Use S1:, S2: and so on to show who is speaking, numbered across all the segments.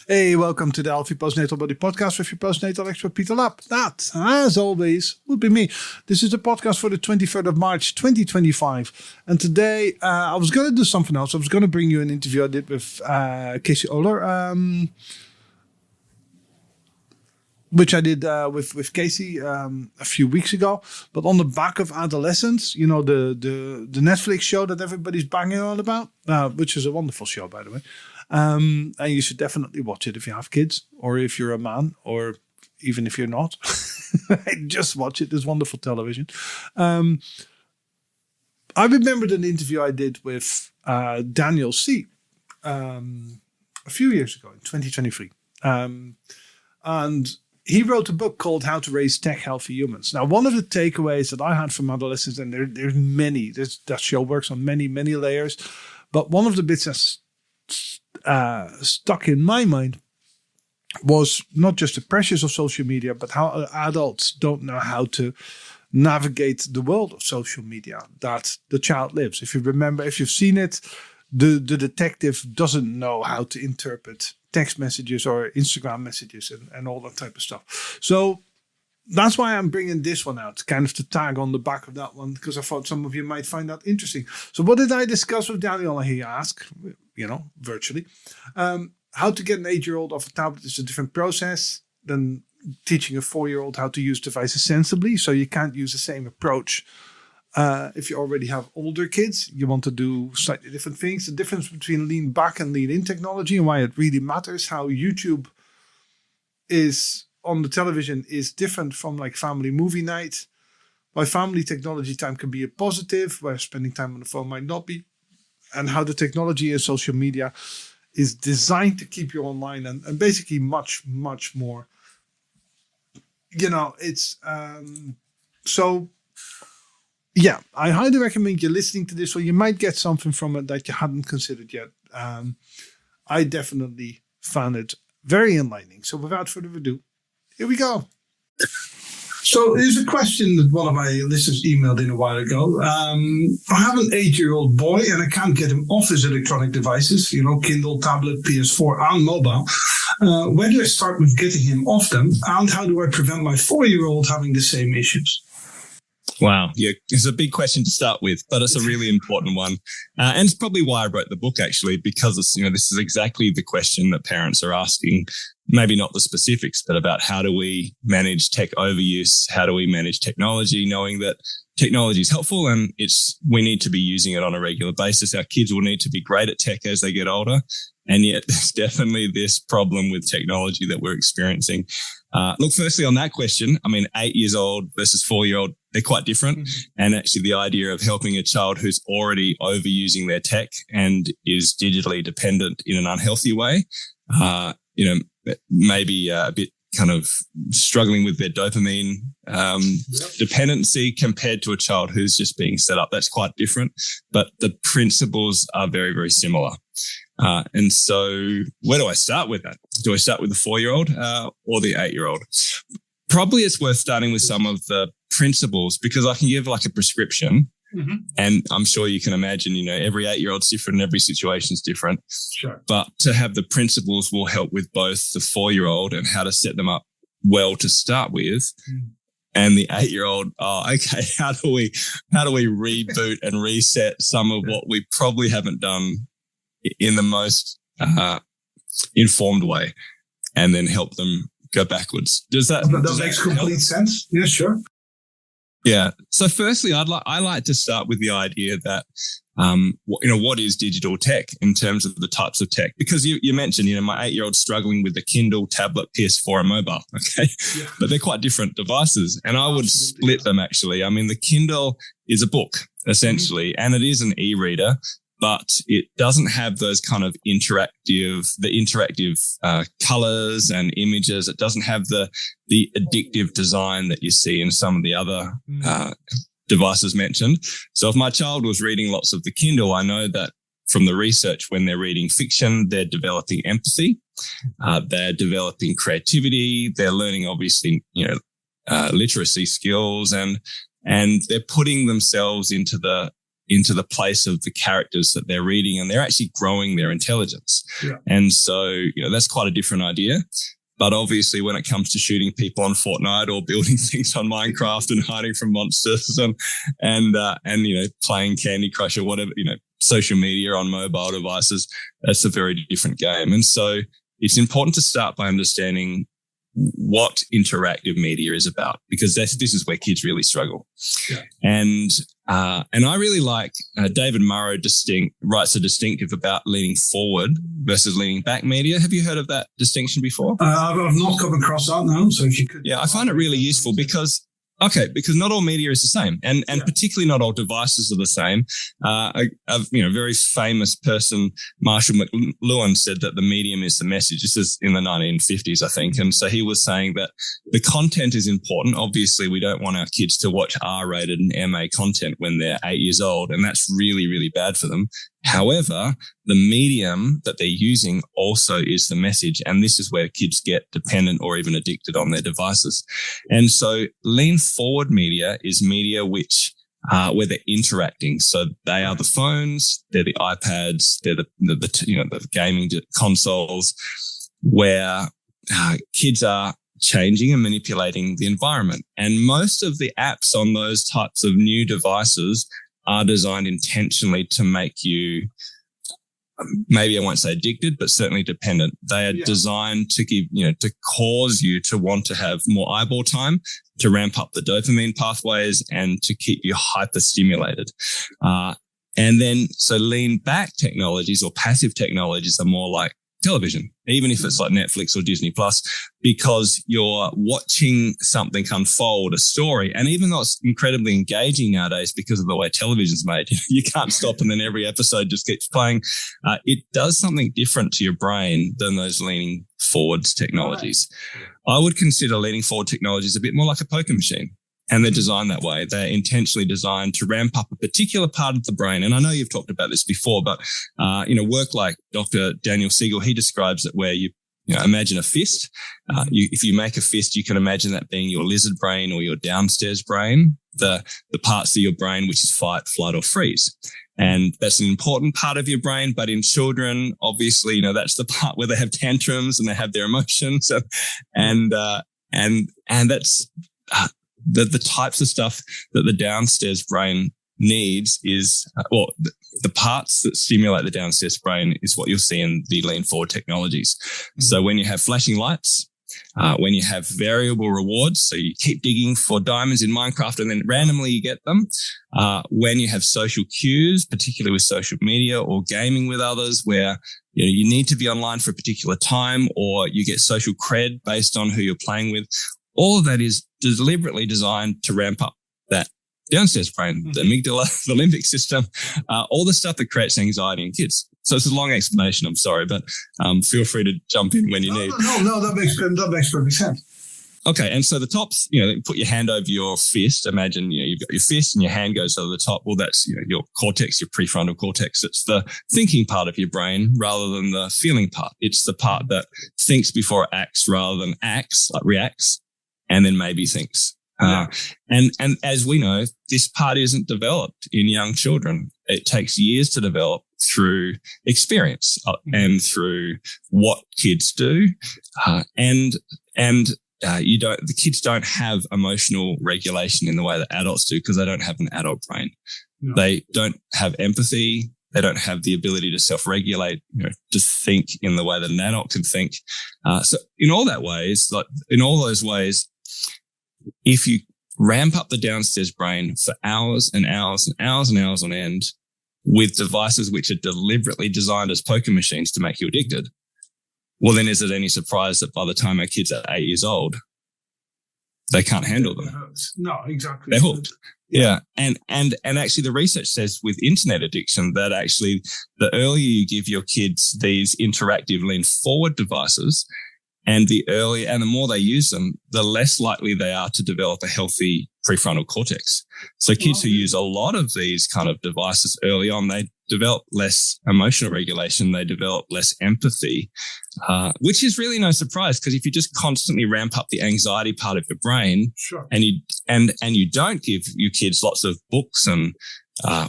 S1: Hey, welcome to the Healthy Postnatal Body Podcast with your postnatal expert, Peter Lapp. That, as always, would be me. This is the podcast for the 23rd of March, 2025. And today, I was going to do something else. I was going to bring you an interview I did with Casey Oler, which I did with Casey a few weeks ago. But on the back of Adolescence, you know, the Netflix show that everybody's banging on about, which is a wonderful show, by the way. And you should definitely watch it if you have kids, or if you're a man, or even if you're not. Just watch it. It's wonderful television. I remembered an interview I did with Daniel Sih a few years ago in 2023. And he wrote a book called How to Raise Tech Healthy Humans. Now, one of the takeaways that I had from Adolescence, and there's many, that show works on many, many layers, but one of the bits that's stuck in my mind was not just the pressures of social media, but how adults don't know how to navigate the world of social media that the child lives. If you remember, if you've seen it, the detective doesn't know how to interpret text messages or Instagram messages and all that type of stuff. So that's why I'm bringing this one out, kind of to tag on the back of that one, because I thought some of you might find that interesting. So what did I discuss with Daniel? He asked, virtually. How to get an 8-year-old off a tablet is a different process than teaching a 4-year-old how to use devices sensibly. So you can't use the same approach if you already have older kids. You want to do slightly different things. The difference between lean back and lean in technology and why it really matters, how YouTube is on the television is different from like family movie night. Why family technology time can be a positive, where spending time on the phone might not be. And how the technology and social media is designed to keep you online and basically much, much more. It's so, yeah, I highly recommend you listening to this, or you might get something from it that you hadn't considered yet. I definitely found it very enlightening. So without further ado, here we go. So here's a question that one of my listeners emailed in a while ago. I have an 8-year-old boy and I can't get him off his electronic devices, Kindle, tablet, PS4 and mobile. Where do I start with getting him off them? And how do I prevent my 4-year-old having the same issues?
S2: Wow. Yeah, it's a big question to start with, but it's a really important one. And it's probably why I wrote the book, actually, because it's, this is exactly the question that parents are asking. Maybe not the specifics, but about how do we manage tech overuse? How do we manage technology, knowing that technology is helpful and we need to be using it on a regular basis. Our kids will need to be great at tech as they get older. And yet there's definitely this problem with technology that we're experiencing. Look, firstly on that question, 8 years old versus 4-year-old, they're quite different. Mm-hmm. And actually the idea of helping a child who's already overusing their tech and is digitally dependent in an unhealthy way, maybe a bit kind of struggling with their dopamine dependency compared to a child who's just being set up. That's quite different, but the principles are very, very similar. And so where do I start with that? Do I start with the 4-year-old or the 8-year-old? Probably it's worth starting with some of the principles, because I can give like a prescription. Mm-hmm. And I'm sure you can imagine, every 8-year-old's different, every situation's different. Sure. But to have the principles will help with both the 4-year-old and how to set them up well to start with. Mm. And the 8-year-old, okay, how do we reboot and reset some of what we probably haven't done in the most informed way, and then help them go backwards? Does that
S1: makes complete sense? Yeah, sure.
S2: Yeah. So firstly, I like to start with the idea that, what is digital tech in terms of the types of tech? Because you mentioned, my 8-year-old struggling with the Kindle, tablet, PS4 and mobile. Okay. Yeah. But they're quite different devices. And I would split them actually. The Kindle is a book essentially, mm-hmm. and it is an e-reader, but it doesn't have those kind of interactive colors and images. It doesn't have the addictive design that you see in some of the other devices mentioned. So if my child was reading lots of the Kindle, I know that from the research, when they're reading fiction, they're developing empathy, they're developing creativity, they're learning obviously, literacy skills, and they're putting themselves into the into the place of the characters that they're reading, and they're actually growing their intelligence.
S1: Yeah.
S2: And so, that's quite a different idea. But obviously, when it comes to shooting people on Fortnite or building things on Minecraft and hiding from monsters and playing Candy Crush or whatever, social media on mobile devices, that's a very different game. And so it's important to start by understanding what interactive media is about, because this is where kids really struggle.
S1: Yeah.
S2: And I really like David Murrow writes a distinctive about leaning forward versus leaning back media. Have you heard of that distinction before?
S1: I've not come across that now. So if you could,
S2: I find it really useful because not all media is the same, and particularly not all devices are the same. A very famous person, Marshall McLuhan, said that the medium is the message. This is in the 1950s, I think. And so he was saying that the content is important. Obviously, we don't want our kids to watch R-rated and MA content when they're 8 years old, and that's really, really bad for them. However, the medium that they're using also is the message. And this is where kids get dependent or even addicted on their devices. And so lean forward media is media where they're interacting. So they are the phones, they're the iPads, they're the gaming consoles, where kids are changing and manipulating the environment. And most of the apps on those types of new devices are designed intentionally to make you, maybe I won't say addicted, but certainly dependent. They are designed to give, to cause you to want to have more eyeball time, to ramp up the dopamine pathways, and to keep you hyper-stimulated. And then, so lean back technologies or passive technologies are more like television, even if it's like Netflix or Disney Plus, because you're watching something unfold, a story. And even though it's incredibly engaging nowadays because of the way television's made, you can't stop and then every episode just keeps playing. It does something different to your brain than those leaning forwards technologies. I would consider leaning forward technologies a bit more like a poker machine. And they're designed that way. They're intentionally designed to ramp up a particular part of the brain. And I know you've talked about this before, but, work like Dr. Daniel Sih, he describes it where you imagine a fist. If you make a fist, you can imagine that being your lizard brain or your downstairs brain, the parts of your brain, which is fight, flight, or freeze. And that's an important part of your brain. But in children, obviously, that's the part where they have tantrums and they have their emotions. And that's, the types of stuff that the downstairs brain needs is, the parts that stimulate the downstairs brain is what you'll see in the lean forward technologies. Mm-hmm. So when you have flashing lights, when you have variable rewards, so you keep digging for diamonds in Minecraft and then randomly you get them, when you have social cues, particularly with social media or gaming with others, where you need to be online for a particular time, or you get social cred based on who you're playing with. All of that is deliberately designed to ramp up that downstairs brain, the amygdala, the limbic system, all the stuff that creates anxiety in kids. So it's a long explanation, I'm sorry, but feel free to jump in when you need.
S1: No, that makes perfect sense.
S2: Okay, and so the tops, put your hand over your fist. Imagine, you've got your fist and your hand goes over the top. Well, that's, your cortex, your prefrontal cortex. It's the thinking part of your brain rather than the feeling part. It's the part that thinks before it acts rather than acts, like reacts, and then maybe thinks. And as we know, this part isn't developed in young children. It takes years to develop through experience and through what kids do. The kids don't have emotional regulation in the way that adults do because they don't have an adult brain. No. They don't have empathy. They don't have the ability to self-regulate, to think in the way that an adult can think. So in all those ways, if you ramp up the downstairs brain for hours and hours and hours and hours on end with devices which are deliberately designed as poker machines to make you addicted, well, then is it any surprise that by the time our kids are 8 years old, they can't handle them?
S1: No, exactly.
S2: They're hooked. Yeah. And actually the research says with internet addiction that actually the earlier you give your kids these interactive lean forward devices, and the more they use them, the less likely they are to develop a healthy prefrontal cortex. So kids who use a lot of these kind of devices early on, they develop less emotional regulation, they develop less empathy, which is really no surprise because if you just constantly ramp up the anxiety part of your brain,
S1: sure.
S2: and you don't give your kids lots of books and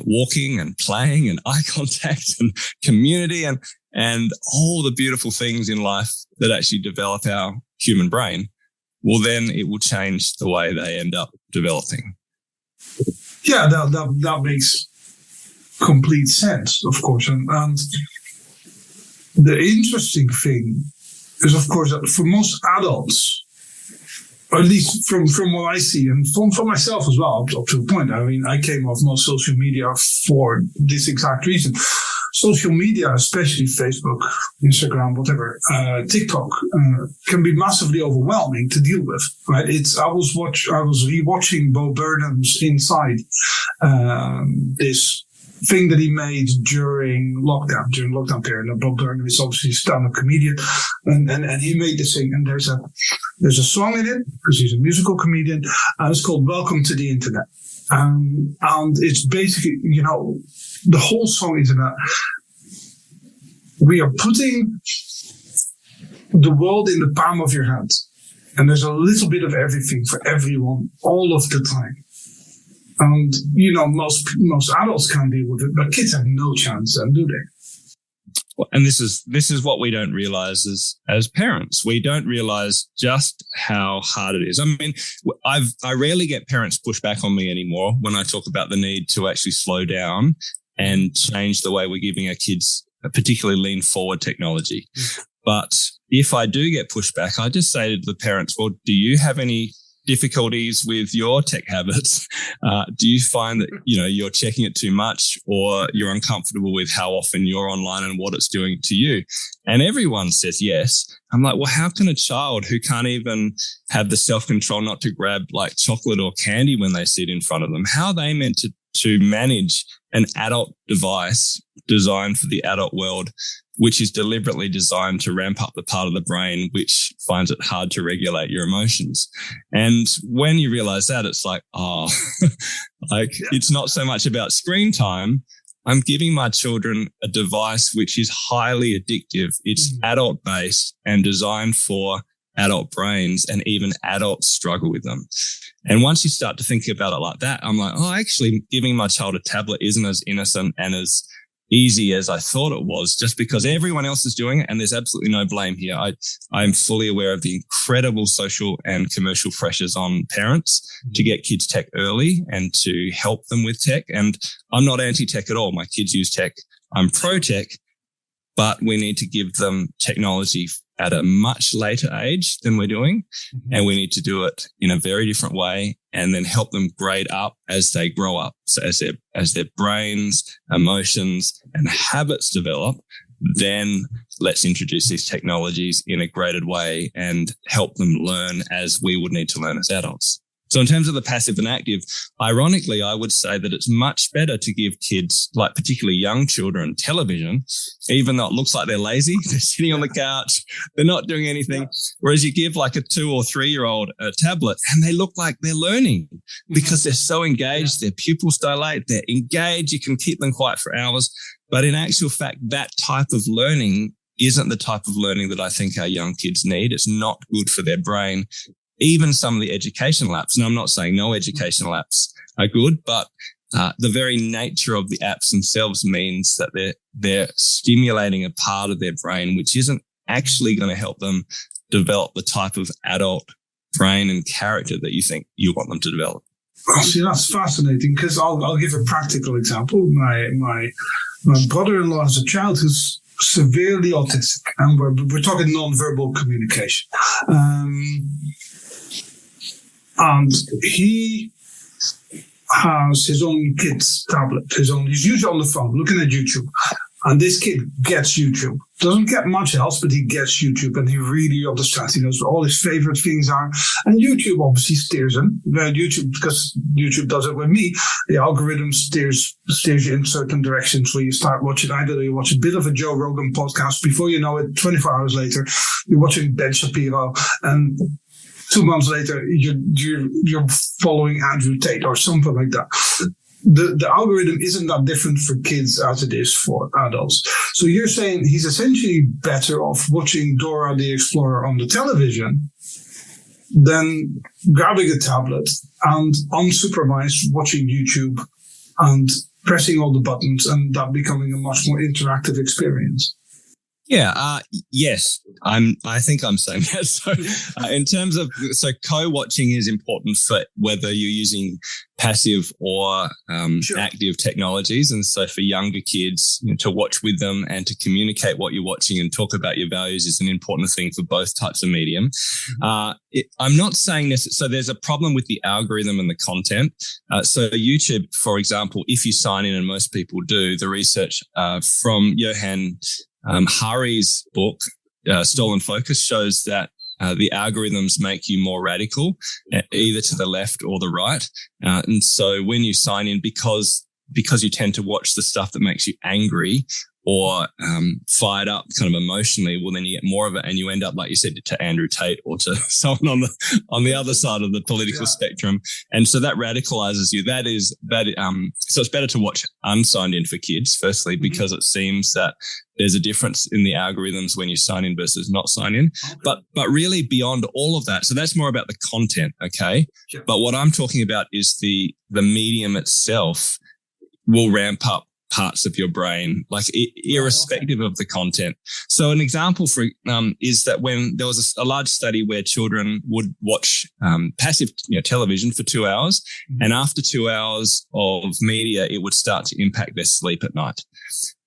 S2: walking and playing and eye contact and community and all the beautiful things in life that actually develop our human brain, well, then it will change the way they end up developing.
S1: Yeah, that makes complete sense, of course. And the interesting thing is, of course, that for most adults, or at least from what I see, and for myself as well, up to a point. I mean, I came off most social media for this exact reason. Social media, especially Facebook, Instagram, whatever, TikTok, can be massively overwhelming to deal with. Right? I was rewatching Bo Burnham's Inside, this thing that he made during lockdown period. And Bo Burnham is obviously a stand-up comedian, and he made this thing. And there's a song in it because he's a musical comedian, and it's called "Welcome to the Internet." And it's basically, the whole song is about, we are putting the world in the palm of your hand, and there's a little bit of everything for everyone all of the time. And, most adults can't deal with it, but kids have no chance then, do they?
S2: Well, and this is what we don't realize as parents. We don't realize just how hard it is. I mean, I rarely get parents push back on me anymore when I talk about the need to actually slow down and change the way we're giving our kids, particularly lean forward technology. But if I do get pushback, I just say to the parents, well, do you have any difficulties with your tech habits? Do you find that, you're checking it too much, or you're uncomfortable with how often you're online and what it's doing to you? And everyone says yes. I'm like, well, how can a child who can't even have the self-control not to grab like chocolate or candy when they sit in front of them, how are they meant to manage an adult device designed for the adult world, which is deliberately designed to ramp up the part of the brain which finds it hard to regulate your emotions? And when you realize that, it's like, it's not so much about screen time. I'm giving my children a device which is highly addictive. It's adult based and designed for adult brains, and even adults struggle with them. And once you start to think about it like that, I'm like, actually giving my child a tablet isn't as innocent and as easy as I thought it was, just because everyone else is doing it. And there's absolutely no blame here. I'm fully aware of the incredible social and commercial pressures on parents to get kids tech early and to help them with tech. And I'm not anti-tech at all. My kids use tech. I'm pro-tech, but we need to give them technology at a much later age than we're doing. And we need to do it in a very different way, and then help them grade up as they grow up. So as their brains, emotions, and habits develop, then let's introduce these technologies in a graded way and help them learn as we would need to learn as adults. So in terms of the passive and active, ironically, I would say that it's much better to give kids, like particularly young children, television, even though it looks like they're lazy. They're sitting on the couch. They're not doing anything. Whereas you give like a 2 or 3-year-old a tablet and they look like they're learning because they're so engaged. Their pupils dilate. They're engaged. You can keep them quiet for hours. But in actual fact, that type of learning isn't the type of learning that I think our young kids need. It's not good for their brain. Even some of the educational apps, and I'm not saying no educational apps are good, but the very nature of the apps themselves means that they're stimulating a part of their brain which isn't actually going to help them develop the type of adult brain and character that you think you want them to develop.
S1: See, that's fascinating, because I'll give a practical example. My brother-in-law has a child who's severely autistic, and we're talking non-verbal communication. And he has his own kid's tablet, he's usually on the phone looking at YouTube. And this kid gets YouTube. Doesn't get much else, but he gets YouTube, and he really understands. He knows what all his favorite things are. And YouTube obviously steers him. Because YouTube does it with me, the algorithm steers you in certain directions, where you start watching, either you watch a bit of a Joe Rogan podcast, before you know it, 24 hours later, you're watching Ben Shapiro, and 2 months later, you're following Andrew Tate or something like that. The algorithm isn't that different for kids as it is for adults. So you're saying he's essentially better off watching Dora the Explorer on the television than grabbing a tablet and unsupervised watching YouTube and pressing all the buttons and that becoming a much more interactive experience.
S2: Yeah, yes, I think I'm saying that. So, in terms of co-watching is important for whether you're using passive or active technologies, and so for younger kids, to watch with them and to communicate what you're watching and talk about your values is an important thing for both types of medium. I'm not saying this. So there's a problem with the algorithm and the content. So YouTube, for example, if you sign in, and most people do, the research from Johan Hari's book, Stolen Focus, shows that the algorithms make you more radical, either to the left or the right. And so when you sign in, because you tend to watch the stuff that makes you angry or fired up kind of emotionally, well, then you get more of it, and you end up, like you said, to Andrew Tate or to someone on the other side of the political spectrum. And so that radicalizes you. So it's better to watch unsigned in for kids, firstly, because it seems that there's a difference in the algorithms when you sign in versus not sign in. Okay. But really beyond all of that, so that's more about the content, okay? Sure. But what I'm talking about is the medium itself will ramp up parts of your brain, like irrespective of the content. So an example is that when there was a large study where children would watch passive television for 2 hours, and after 2 hours of media, it would start to impact their sleep at night.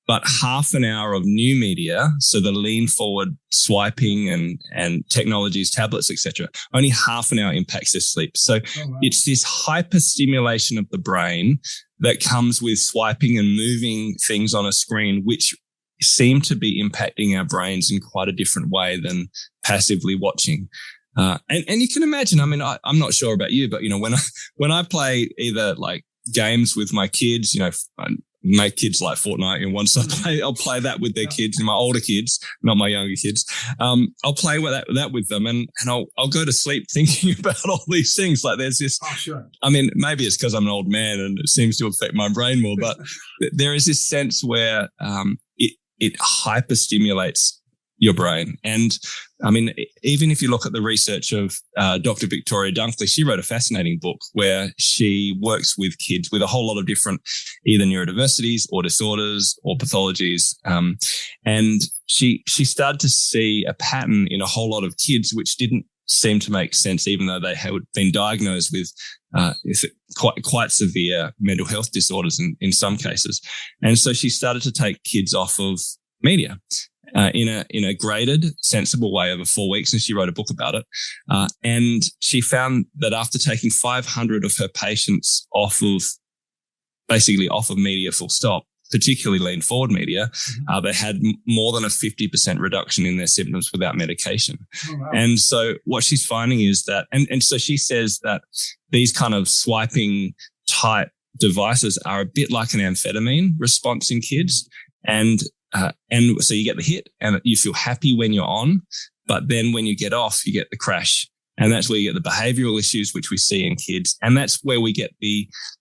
S2: But half an hour of new media, so the lean forward swiping and technologies, tablets, etc., only half an hour impacts their sleep. So it's this hyper stimulation of the brain that comes with swiping and moving things on a screen, which seem to be impacting our brains in quite a different way than passively watching. And you can imagine, I mean, I'm not sure about you, but, when I play either like games with my kids, my kids like Fortnite, and once I'll play that with their kids, and my older kids, not my younger kids. I'll play with that with them, and I'll go to sleep thinking about all these things. Like there's this. Oh, sure. I mean, maybe it's because I'm an old man and it seems to affect my brain more, but there is this sense where it hyper stimulates your brain. And I mean, even if you look at the research of Dr. Victoria Dunkley, she wrote a fascinating book where she works with kids with a whole lot of different either neurodiversities or disorders or pathologies. And she started to see a pattern in a whole lot of kids, which didn't seem to make sense, even though they had been diagnosed with quite severe mental health disorders in some cases. And so she started to take kids off of media in a graded, sensible way over 4 weeks, and she wrote a book about it. And she found that after taking 500 of her patients off of media full stop, particularly lean forward media, they had more than a 50% reduction in their symptoms without medication. Oh, wow. And so what she's finding is that, and so she says that these kind of swiping type devices are a bit like an amphetamine response in kids. And so you get the hit and you feel happy when you're on, but then when you get off, you get the crash. And that's where you get the behavioral issues, which we see in kids. And that's where we get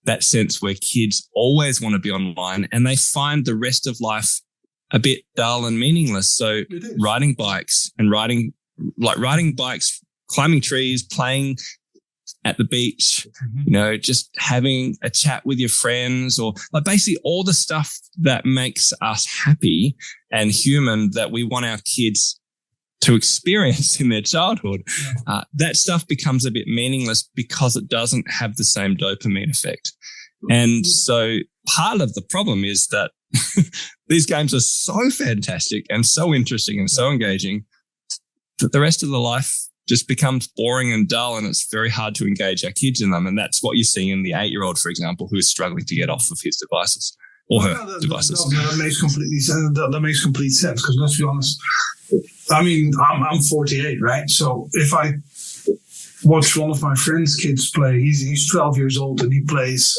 S2: that sense where kids always want to be online and they find the rest of life a bit dull and meaningless. So riding bikes, climbing trees, playing at the beach, just having a chat with your friends, or like basically all the stuff that makes us happy and human that we want our kids to experience in their childhood. That stuff becomes a bit meaningless because it doesn't have the same dopamine effect. And so part of the problem is that these games are so fantastic and so interesting and so engaging that the rest of the life just becomes boring and dull, and it's very hard to engage our kids in them. And that's what you're seeing in the 8-year-old, for example, who is struggling to get off of his devices or her devices.
S1: That makes complete sense. That makes complete sense, because let's be honest. I mean, I'm 48, right? So if I watch one of my friend's kids play, he's 12 years old and he plays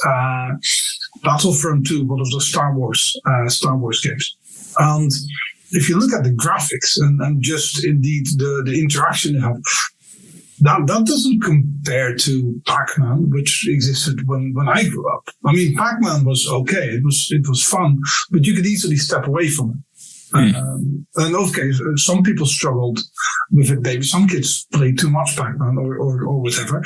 S1: Battlefront 2, one of the Star Wars games. And if you look at the graphics and just indeed the interaction they have, that doesn't compare to Pac-Man, which existed when I grew up. I mean, Pac-Man was okay. It was fun, but you could easily step away from it. And okay, some people struggled with it. Maybe some kids play too much Pac-Man or whatever.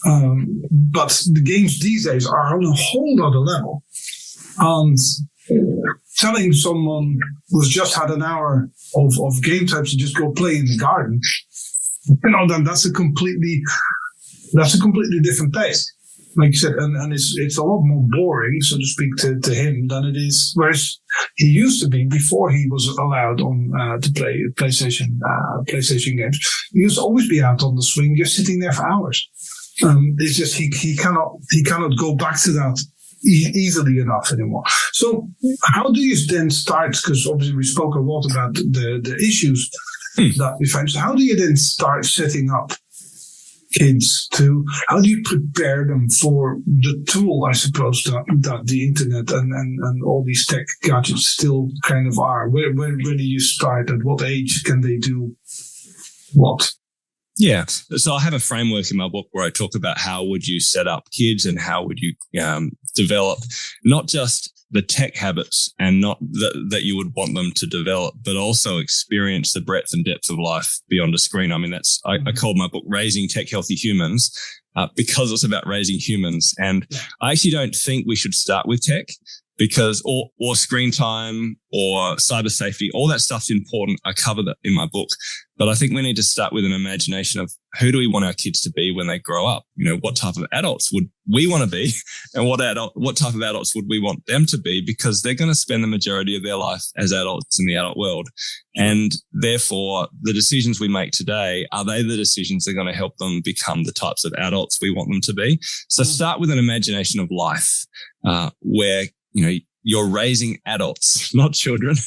S1: But the games these days are on a whole other level. And telling someone who's just had an hour of game time to just go play in the garden, then that's a completely different taste. Like you said, and it's a lot more boring, so to speak, to him than it is. Whereas he used to be before he was allowed on to play PlayStation games. He used to always be out on the swing, just sitting there for hours. It's just he cannot go back to that easily enough anymore. So how do you then start? Because obviously we spoke a lot about the issues that we find. So how do you then start setting up kids how do you prepare them for the tool, I suppose, that the internet and all these tech gadgets still kind of are? Where do you start? At what age can they do what?
S2: Yeah. So I have a framework in my book where I talk about how would you set up kids and how would you develop not just the tech habits and not that you would want them to develop, but also experience the breadth and depth of life beyond a screen. I mean, I called my book Raising Tech Healthy Humans because it's about raising humans. And I actually don't think we should start with tech because, or screen time or cyber safety, all that stuff's important. I cover that in my book. But I think we need to start with an imagination of who do we want our kids to be when they grow up? You know, what type of adults would we want to be and what type of adults would we want them to be? Because they're going to spend the majority of their life as adults in the adult world. And therefore, the decisions we make today, are they the decisions that are going to help them become the types of adults we want them to be? So start with an imagination of life where, you know, you're raising adults, not children,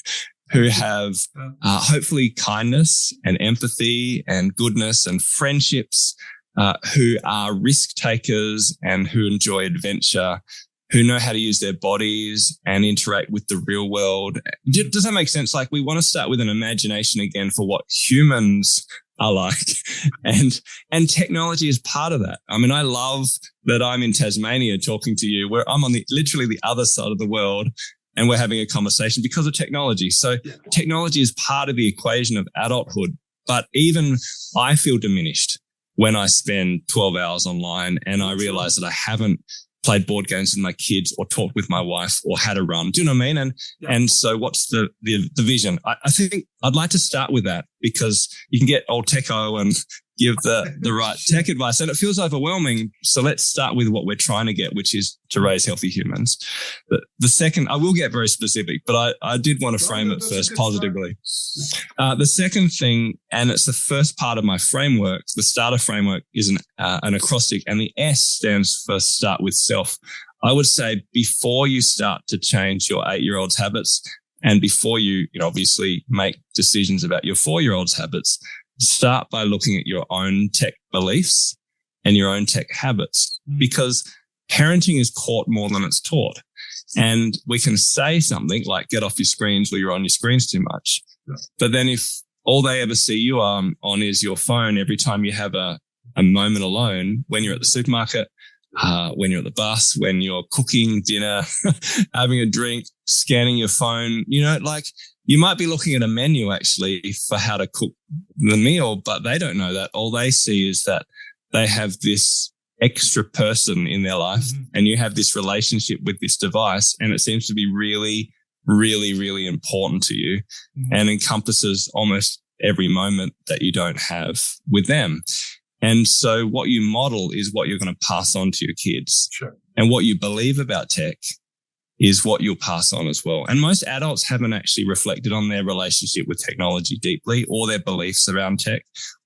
S2: who have hopefully kindness and empathy and goodness and friendships, who are risk takers and who enjoy adventure, who know how to use their bodies and interact with the real world. Does that make sense? Like, we want to start with an imagination again for what humans are like. And technology is part of that. I mean, I love that I'm in Tasmania talking to you, where I'm on literally the other side of the world, and we're having a conversation because of technology. So technology is part of the equation of adulthood. But even I feel diminished when I spend 12 hours online and I realize that I haven't played board games with my kids or talked with my wife or had a run. Do you know what I mean? And so what's the vision? I think I'd like to start with that, because you can get old techo and give the right tech advice, and it feels overwhelming. So let's start with what we're trying to get, which is to raise healthy humans. The second, I will get very specific, but I did want to frame it first positively. The second thing, and it's the first part of my framework, the starter framework is an acrostic, and the S stands for start with self. I would say before you start to change your 8-year-old's habits, and before you obviously make decisions about your 4-year-old's habits, start by looking at your own tech beliefs and your own tech habits, because parenting is caught more than it's taught. And we can say something like, get off your screens, or you're on your screens too much. Yeah. But then if all they ever see you on is your phone every time you have a moment alone, when you're at the supermarket, when you're at the bus, when you're cooking dinner, having a drink, scanning your phone, like, you might be looking at a menu actually for how to cook the meal, but they don't know that. All they see is that they have this extra person in their life, and you have this relationship with this device, and it seems to be really, really, really important to you, and encompasses almost every moment that you don't have with them. And so what you model is what you're going to pass on to your kids. Sure. And what you believe about tech is what you'll pass on as well. And most adults haven't actually reflected on their relationship with technology deeply, or their beliefs around tech,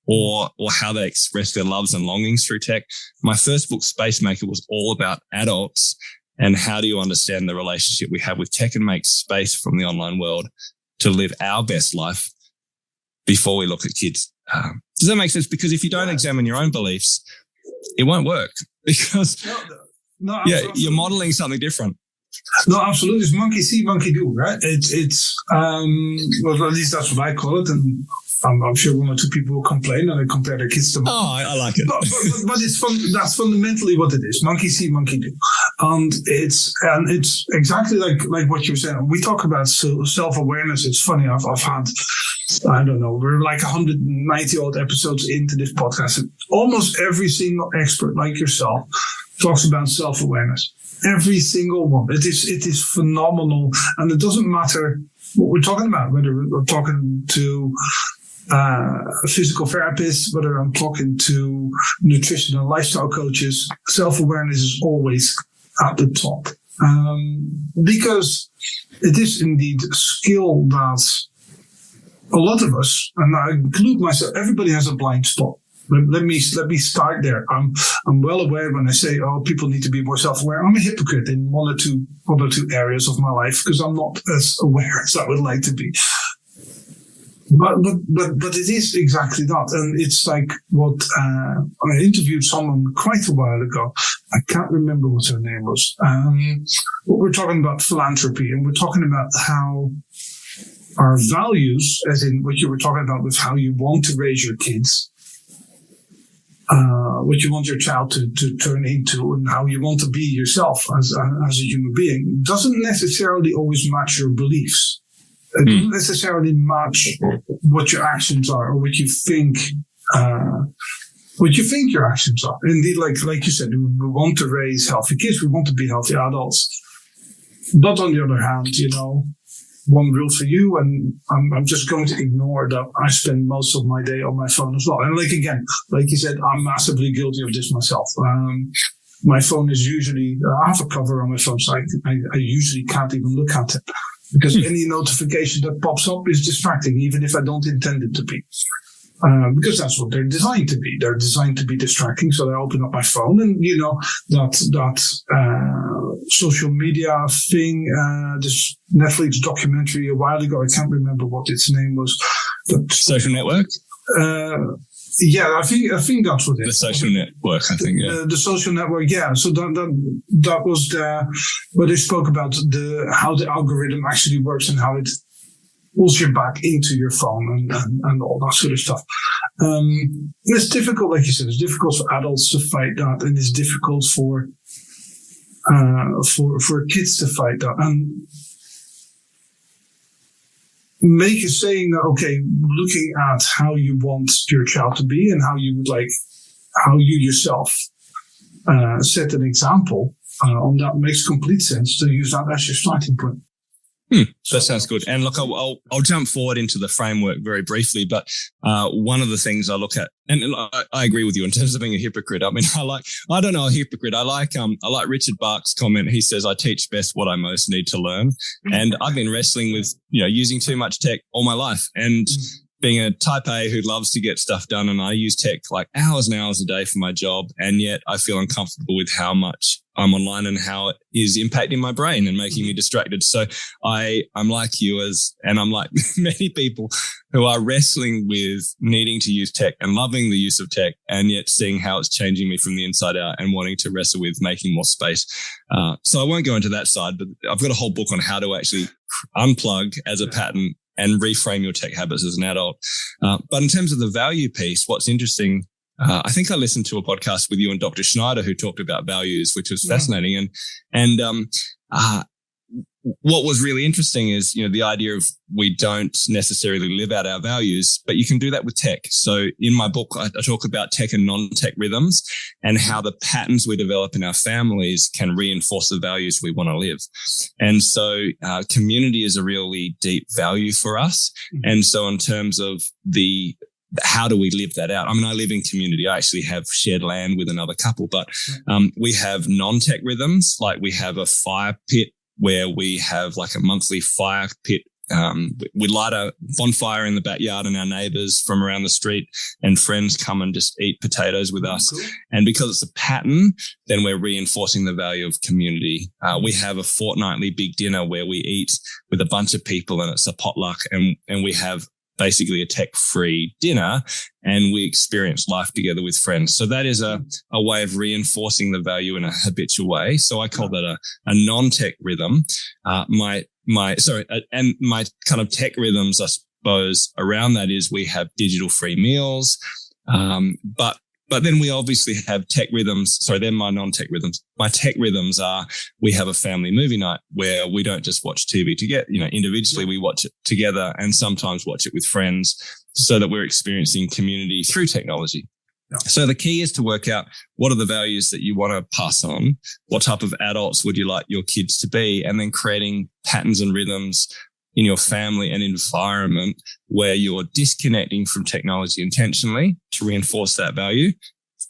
S2: or how they express their loves and longings through tech. My first book, Space Maker, was all about adults and how do you understand the relationship we have with tech and make space from the online world to live our best life before we look at kids. Does that make sense? Because if you don't examine your own beliefs, it won't work, because you're modeling something different.
S1: No, absolutely. It's monkey see, monkey do, right? It's well, at least that's what I call it, and I'm sure one or two people will complain and they compare their kids to monkeys.
S2: Oh, I like it.
S1: But that's fundamentally what it is. Monkey see, monkey do. And it's exactly like what you're saying. We talk about self-awareness. It's funny. I've had, I don't know, we're like 190 odd episodes into this podcast. Almost every single expert like yourself talks about self-awareness. Every single one. It is phenomenal. And it doesn't matter what we're talking about, whether we're talking to physical therapists, whether I'm talking to nutrition and lifestyle coaches, self-awareness is always at the top. Because it is indeed a skill that a lot of us, and I include myself, everybody has a blind spot. Let me start there. I'm well aware when I say, people need to be more self-aware. I'm a hypocrite in one or two areas of my life because I'm not as aware as I would like to be. But it is exactly that. And it's like what, I interviewed someone quite a while ago. I can't remember what her name was. We're talking about philanthropy, and we're talking about how our values, as in what you were talking about with how you want to raise your kids, what you want your child to turn into, and how you want to be yourself as a human being, doesn't necessarily always match your beliefs. It doesn't necessarily match what your actions are or what you think your actions are. Indeed, like you said, we want to raise healthy kids, we want to be healthy adults. But on the other hand, one rule for you, and I'm just going to ignore that I spend most of my day on my phone as well. And like you said, I'm massively guilty of this myself. My phone is usually, I have a cover on my phone, so I usually can't even look at it. Because any notification that pops up is distracting, even if I don't intend it to be. Because that's what they're designed to be. They're designed to be distracting. So I open up my phone and, that social media thing, this Netflix documentary a while ago, I can't remember what its name was.
S2: Social Network?
S1: Yeah, I think that's what it is.
S2: The social network, I think, yeah.
S1: The social network, yeah. So that was where they spoke about how the algorithm actually works and how it pulls you back into your phone and all that sort of stuff. It's difficult, like you said, it's difficult for adults to fight that, and it's difficult for kids to fight that. And saying that, okay, looking at how you want your child to be and how you yourself set an example on that makes complete sense to use that as your starting point.
S2: That sounds good. And look, I'll jump forward into the framework very briefly, but one of the things I look at, and I agree with you in terms of being a hypocrite. I mean, I don't know a hypocrite. I like Richard Bach's comment. He says, I teach best what I most need to learn. And I've been wrestling with, using too much tech all my life, and being a type A who loves to get stuff done. And I use tech like hours and hours a day for my job. And yet I feel uncomfortable with how much I'm online and how it is impacting my brain and making me distracted. So I'm like you and I'm like many people who are wrestling with needing to use tech and loving the use of tech, and yet seeing how it's changing me from the inside out and wanting to wrestle with making more space. So I won't go into that side, but I've got a whole book on how to actually unplug as a pattern and reframe your tech habits as an adult. But in terms of the value piece, what's interesting, I think I listened to a podcast with you and Dr. Schneider who talked about values, which was fascinating. And what was really interesting is, the idea of we don't necessarily live out our values, but you can do that with tech. So in my book, I talk about tech and non-tech rhythms and how the patterns we develop in our families can reinforce the values we want to live. And so community is a really deep value for us. And so in terms of how do we live that out? I mean, I live in community. I actually have shared land with another couple, but we have non-tech rhythms, like we have a fire pit where we have like a monthly fire pit. We light a bonfire in the backyard, and our neighbors from around the street and friends come and just eat potatoes with us. Cool. And because it's a pattern, then we're reinforcing the value of community. We have a fortnightly big dinner where we eat with a bunch of people, and it's a potluck, and we have basically a tech-free dinner, and we experience life together with friends. So that is a way of reinforcing the value in a habitual way. So I call that a non-tech rhythm. And my kind of tech rhythms, I suppose, around that is we have digital-free meals, but then we obviously have tech rhythms. Sorry, they're my non-tech rhythms. My tech rhythms are we have a family movie night where we don't just watch TV together, individually, we watch it together and sometimes watch it with friends so that we're experiencing community through technology.
S1: Yeah.
S2: So the key is to work out what are the values that you want to pass on, what type of adults would you like your kids to be, and then creating patterns and rhythms in your family and environment where you're disconnecting from technology intentionally to reinforce that value,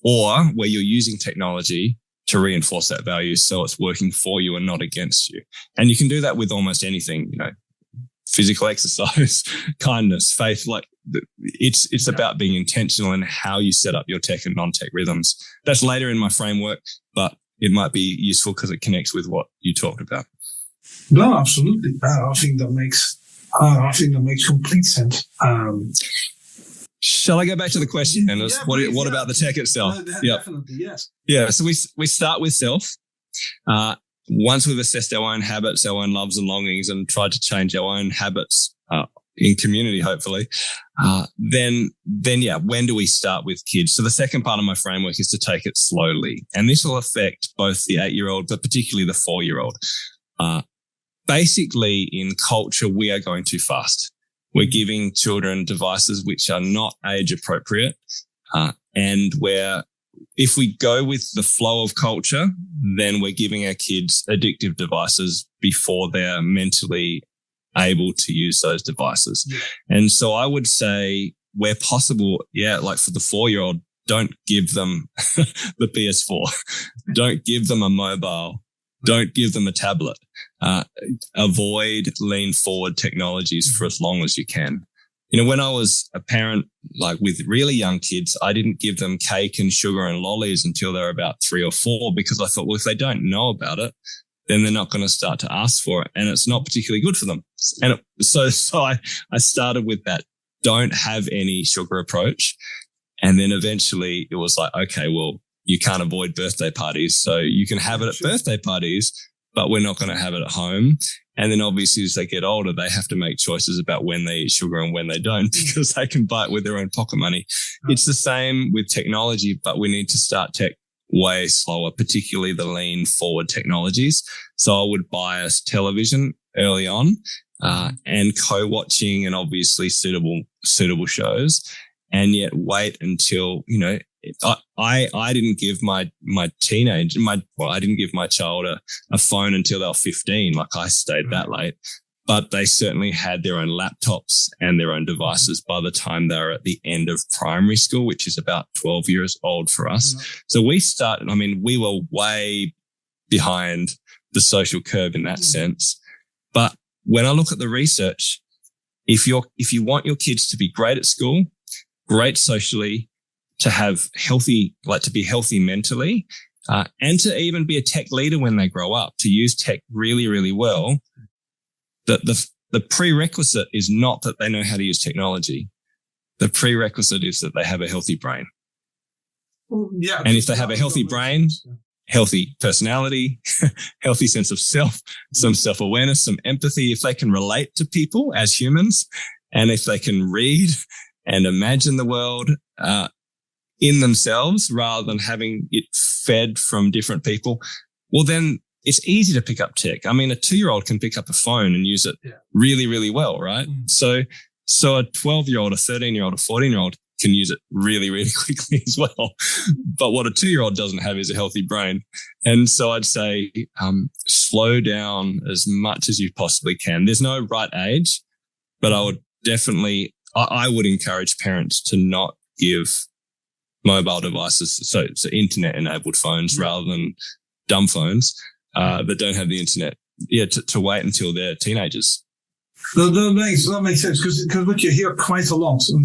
S2: or where you're using technology to reinforce that value so it's working for you and not against you. And you can do that with almost anything, physical exercise, kindness, faith. Like it's about being intentional in how you set up your tech and non-tech rhythms. That's later in my framework, but it might be useful because it connects with what you talked about.
S1: No, absolutely. I think that makes complete sense.
S2: Shall I go back to the question? And what about the tech itself?
S1: Definitely, yes.
S2: Yeah. So we start with self. Once we've assessed our own habits, our own loves and longings, and tried to change our own habits in community, hopefully, then when do we start with kids? So the second part of my framework is to take it slowly. And this will affect both the 8-year-old, but particularly the 4-year-old. Basically, in culture, we are going too fast. We're giving children devices which are not age appropriate, and where if we go with the flow of culture, then we're giving our kids addictive devices before they're mentally able to use those devices. Yeah. And so I would say where possible, like for the 4-year-old, don't give them the PS4. Don't give them a mobile. Don't give them a tablet. Avoid lean forward technologies for as long as you can. When I was a parent, like with really young kids, I didn't give them cake and sugar and lollies until they were about 3 or 4 because I thought, well, if they don't know about it, then they're not going to start to ask for it. And it's not particularly good for them. And so I started with that. Don't have any sugar approach. And then eventually it was like, okay, well, you can't avoid birthday parties. So you can have it at birthday parties, but we're not going to have it at home. And then obviously as they get older, they have to make choices about when they eat sugar and when they don't because they can buy it with their own pocket money. It's the same with technology, but we need to start tech way slower, particularly the lean forward technologies. So I would bias television early on, and co-watching and obviously suitable shows, and yet wait until, I didn't give my I didn't give my child a phone until they were 15. Like I stayed that late, but they certainly had their own laptops and their own devices by the time they were at the end of primary school, which is about 12 years old for us. So we were way behind the social curve in that sense. But when I look at the research, if you want your kids to be great at school, great socially, to have to be healthy mentally, and to even be a tech leader when they grow up, to use tech really, really well, the prerequisite is not that they know how to use technology. The prerequisite is that they have a healthy brain.
S1: Yeah.
S2: And if they have a healthy brain, healthy personality, healthy sense of self, some self-awareness, some empathy, if they can relate to people as humans, and if they can read and imagine the world, in themselves rather than having it fed from different people, well, then it's easy to pick up tech. I mean, a 2-year-old can pick up a phone and use it really, really well, right? So a 12-year-old, a 13-year-old, a 14-year-old can use it really, really quickly as well. But what a 2-year-old doesn't have is a healthy brain. And so I'd say slow down as much as you possibly can. There's no right age, but I would definitely, I would encourage parents to not give mobile devices, so internet-enabled phones rather than dumb phones that don't have the internet. To wait until they're teenagers.
S1: That makes sense because what you hear quite a lot, and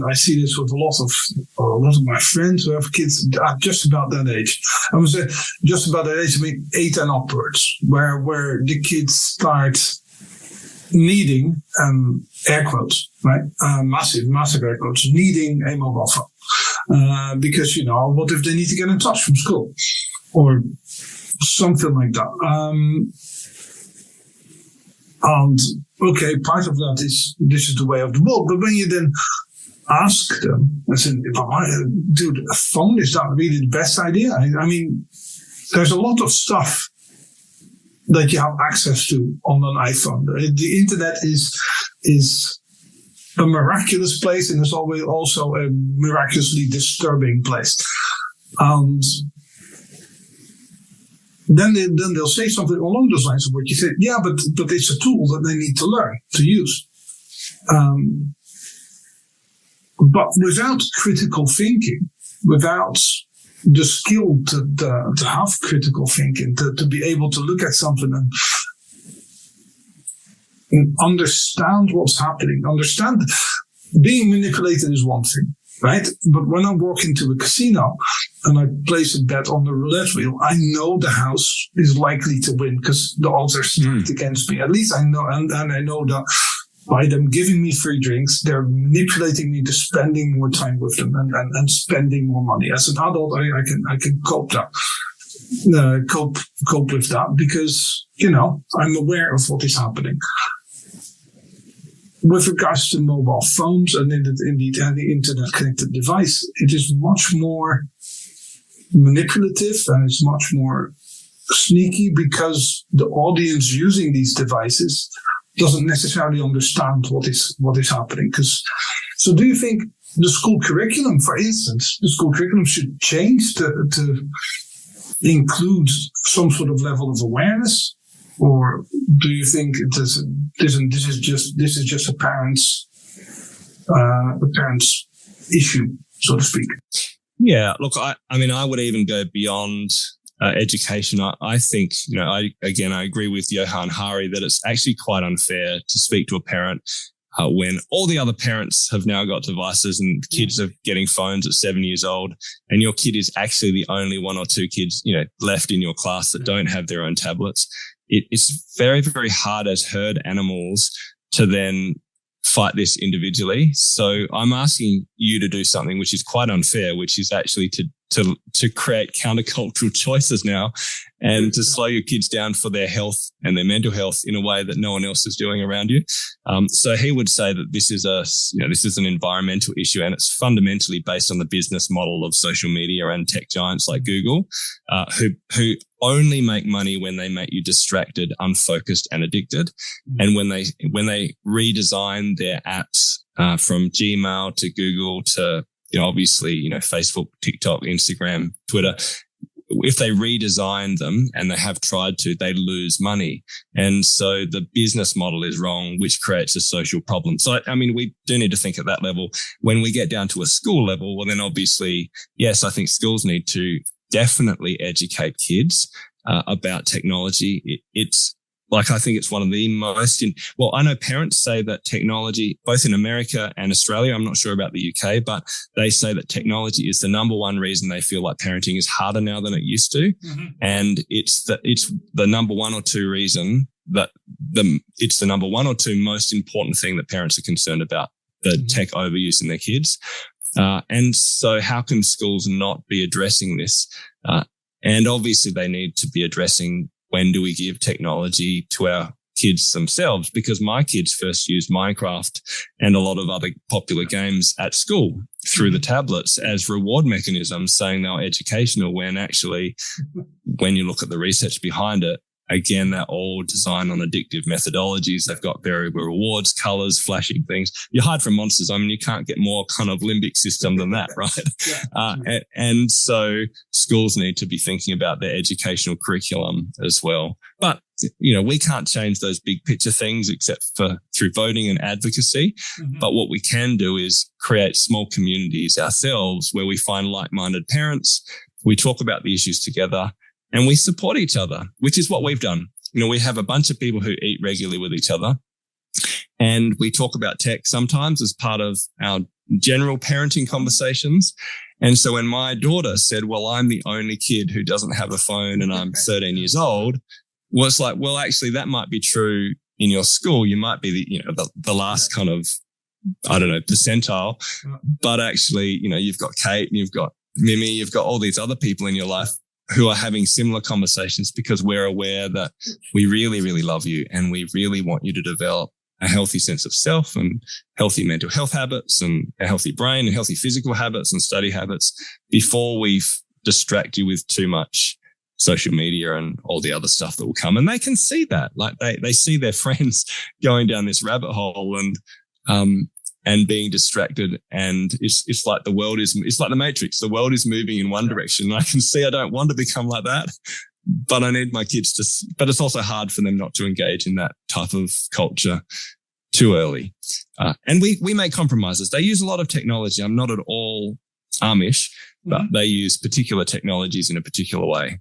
S1: I see this with a lot of my friends who have kids just about that age. I would say just about that age, I mean 8 and upwards, where the kids start needing air quotes, right? Massive air quotes, needing a mobile phone. Because, what if they need to get in touch from school or something like that? And okay, part of that is, this is the way of the world. But when you then ask them, I said, dude, a phone, is that really the best idea? I mean, there's a lot of stuff that you have access to on an iPhone. The internet is a miraculous place, and it's always also a miraculously disturbing place. And then they'll say something along those lines of what you said. Yeah, but it's a tool that they need to learn to use. But without critical thinking, without the skill to have critical thinking, to be able to look at something and understand what's happening, understand being manipulated is one thing, right? But when I walk into a casino and I place a bet on the roulette wheel, I know the house is likely to win because the odds are stacked against me. At least I know, and I know that by them giving me free drinks, they're manipulating me to spending more time with them and spending more money. As an adult, I can cope with that because, I'm aware of what is happening. With regards to mobile phones and indeed any internet connected device, it is much more manipulative and it's much more sneaky because the audience using these devices doesn't necessarily understand what is happening. So do you think the school curriculum, for instance, should change to include some sort of level of awareness? Or do you think this is just a parent's issue, so to speak?
S2: Yeah, look, I would even go beyond education. I think, I agree with Johan Hari that it's actually quite unfair to speak to a parent when all the other parents have now got devices and kids are getting phones at 7 years old, and your kid is actually the only one or two kids, left in your class that don't have their own tablets. It's very, very hard as herd animals to then fight this individually. So I'm asking you to do something which is quite unfair, which is actually to create countercultural choices now and to slow your kids down for their health and their mental health in a way that no one else is doing around you. So he would say that this is an environmental issue, and it's fundamentally based on the business model of social media and tech giants like Google, who only make money when they make you distracted, unfocused, and addicted. And when they redesign their apps from Gmail to Google to obviously Facebook, TikTok, Instagram, Twitter, if they redesign them, and they have tried to, they lose money. And so the business model is wrong, which creates a social problem. So, we do need to think at that level. When we get down to a school level, well, then obviously, yes, I think schools need to definitely educate kids about technology. I think it's one of the most I know parents say that technology, both in America and Australia, I'm not sure about the UK, but they say that technology is the number one reason they feel like parenting is harder now than it used to. Mm-hmm. And it's the number one or two reason that it's the number one or two most important thing that parents are concerned about, the tech overuse in their kids. And so how can schools not be addressing this? And obviously they need to be addressing, when do we give technology to our kids themselves? Because my kids first used Minecraft and a lot of other popular games at school through the tablets as reward mechanisms, saying they were educational, when actually, when you look at the research behind it, again, they're all designed on addictive methodologies. They've got variable rewards, colors, flashing things. You hide from monsters. You can't get more kind of limbic system than that, right? And so schools need to be thinking about their educational curriculum as well. But, we can't change those big picture things except for through voting and advocacy. Mm-hmm. But what we can do is create small communities ourselves where we find like-minded parents. We talk about the issues together, and we support each other, which is what we've done. We have a bunch of people who eat regularly with each other, and we talk about tech sometimes as part of our general parenting conversations. And so when my daughter said, well, I'm the only kid who doesn't have a phone and I'm 13 years old, well, it's like, well, actually that might be true in your school. You might be the last kind of, percentile, but actually, you've got Kate and you've got Mimi, you've got all these other people in your life who are having similar conversations, because we're aware that we really, really love you and we really want you to develop a healthy sense of self and healthy mental health habits and a healthy brain and healthy physical habits and study habits before we distract you with too much social media and all the other stuff that will come. And they can see that, like they see their friends going down this rabbit hole, and being distracted. And it's like it's like the Matrix. The world is moving in one direction. And I can see I don't want to become like that, but I need my kids but it's also hard for them not to engage in that type of culture too early. And we make compromises. They use a lot of technology. I'm not at all Amish, but they use particular technologies in a particular way.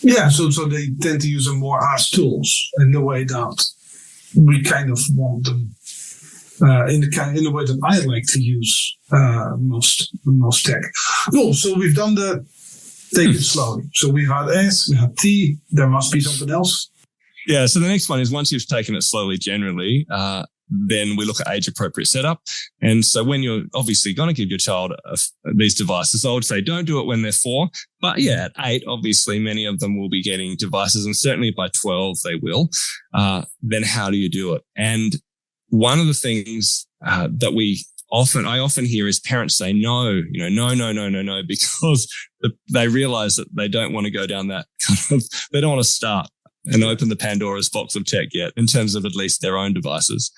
S1: Yeah, so they tend to use them more as tools in the way that we kind of want them, in the way that I like to use most tech. Cool. So we've done take it slowly. So we've had S, we had T. There must be something else.
S2: Yeah. So the next one is once you've taken it slowly, generally, then we look at age-appropriate setup. And so when you're obviously going to give your child these devices, I would say don't do it when they're 4. But yeah, at 8, obviously many of them will be getting devices, and certainly by 12 they will. Then how do you do it? And one of the things that I often hear is parents say no, no, because they realize that they don't want to go down that they don't want to start and open the Pandora's box of tech yet, in terms of at least their own devices.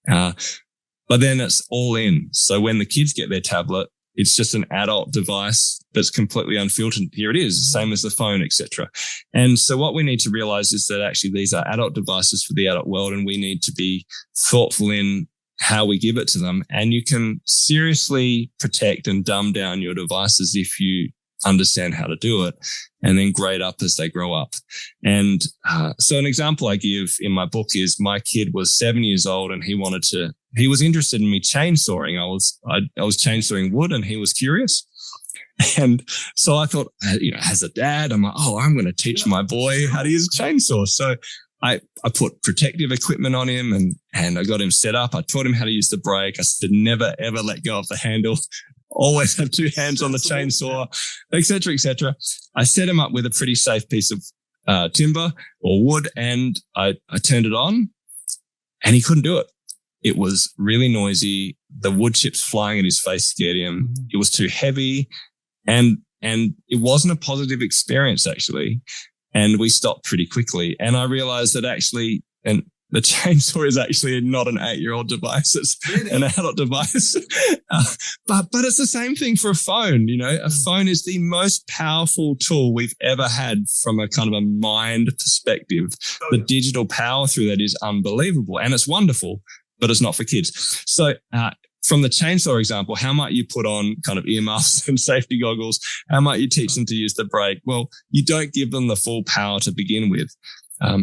S2: But then it's all in. So when the kids get their tablet, it's just an adult device that's completely unfiltered. Here it is, same as the phone, etc. And so what we need to realize is that actually these are adult devices for the adult world, and we need to be thoughtful in how we give it to them. And you can seriously protect and dumb down your devices if you understand how to do it, and then grade up as they grow up. And so an example I give in my book is my kid was 7 years old, and he was interested in me chainsawing. I was chainsawing wood, and he was curious. And so I thought, as a dad, I'm like, I'm going to teach my boy how to use a chainsaw. So I put protective equipment on him, and I got him set up. I taught him how to use the brake. I said, never, ever let go of the handle. Always have 2 hands on the chainsaw, et cetera, et cetera. I set him up with a pretty safe piece of timber or wood, and I turned it on, and he couldn't do it. It was really noisy. The wood chips flying at his face scared him. It was too heavy, and it wasn't a positive experience, actually. And we stopped pretty quickly. And I realized that actually, and the chainsaw is actually not an 8-year-old device. It's an adult device. But it's the same thing for a phone. A phone is the most powerful tool we've ever had from a kind of a mind perspective. The digital power through that is unbelievable, and it's wonderful, but it's not for kids. So, from the chainsaw example, how might you put on kind of earmuffs and safety goggles? How might you teach them to use the brake? Well, you don't give them the full power to begin with.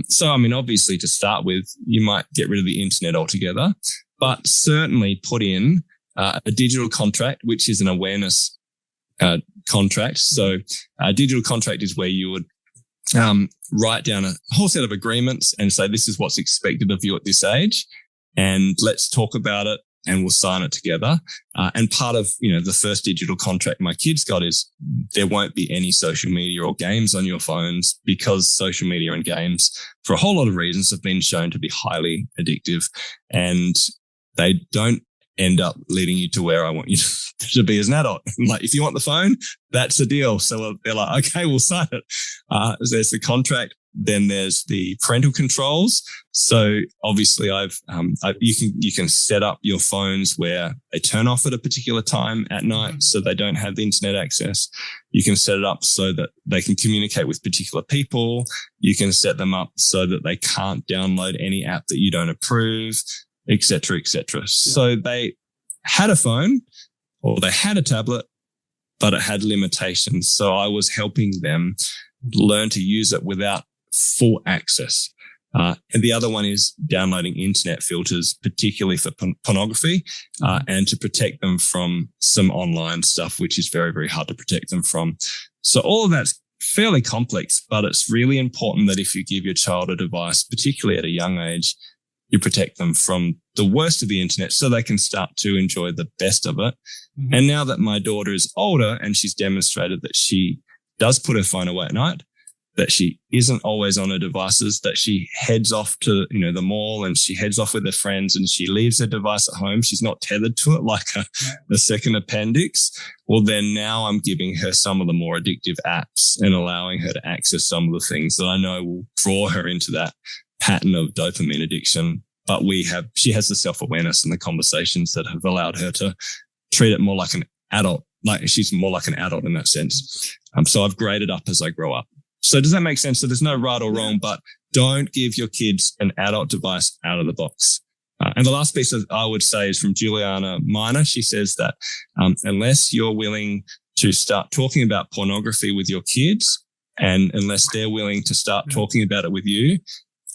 S2: So, obviously to start with, you might get rid of the internet altogether, but certainly put in a digital contract, which is an awareness contract. So a digital contract is where you would write down a whole set of agreements and say, this is what's expected of you at this age, and let's talk about it, and we'll sign it together. And part of, the first digital contract my kids got is there won't be any social media or games on your phones, because social media and games, for a whole lot of reasons, have been shown to be highly addictive, and they don't end up leading you to where I want you to be as an adult. Like, if you want the phone, that's the deal. So they're like, okay, we'll sign it. There's the contract. Then there's the parental controls. So obviously you can set up your phones where they turn off at a particular time at night, so they don't have the internet access. You can set it up so that they can communicate with particular people. You can set them up so that they can't download any app that you don't approve, et cetera, et cetera. Yeah. So they had a phone or they had a tablet, but it had limitations. So I was helping them learn to use it without full access. And the other one is downloading internet filters, particularly for pornography, and to protect them from some online stuff, which is very, very hard to protect them from. So all of that's fairly complex, but it's really important that if you give your child a device, particularly at a young age, you protect them from the worst of the internet so they can start to enjoy the best of it. Mm-hmm. And now that my daughter is older and she's demonstrated that she does put her phone away at night, that she isn't always on her devices, that she heads off to, the mall and she heads off with her friends and she leaves her device at home. She's not tethered to it like a second appendix. Well, then now I'm giving her some of the more addictive apps and allowing her to access some of the things that I know will draw her into that pattern of dopamine addiction but she has the self-awareness and the conversations that have allowed her to treat it more like an adult. Like she's more like an adult in that sense. So I've graded up as I grow up. So does that make sense? So there's no right or wrong, but don't give your kids an adult device out of the box. And the last piece I would say is from Juliana Minor. She says that unless you're willing to start talking about pornography with your kids, and unless they're willing to start talking about it with you,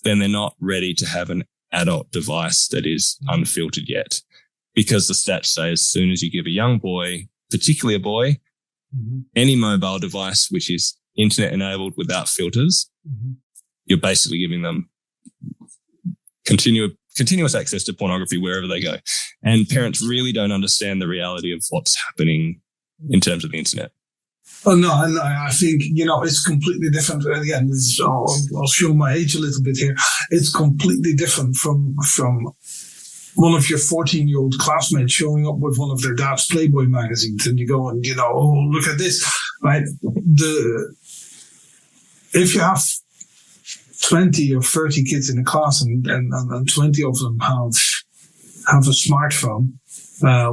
S2: then they're not ready to have an adult device that is unfiltered yet. Because the stats say as soon as you give a young boy, particularly a boy, any mobile device which is internet enabled without filters, you're basically giving them continuous access to pornography wherever they go. And parents really don't understand the reality of what's happening in terms of the internet.
S3: Oh, no, and I think, it's completely different. Again, I'll show my age a little bit here. It's completely different from one of your 14-year-old classmates showing up with one of their dad's Playboy magazines, and you go and, oh, look at this, right? If you have 20 or 30 kids in a class and 20 of them have a smartphone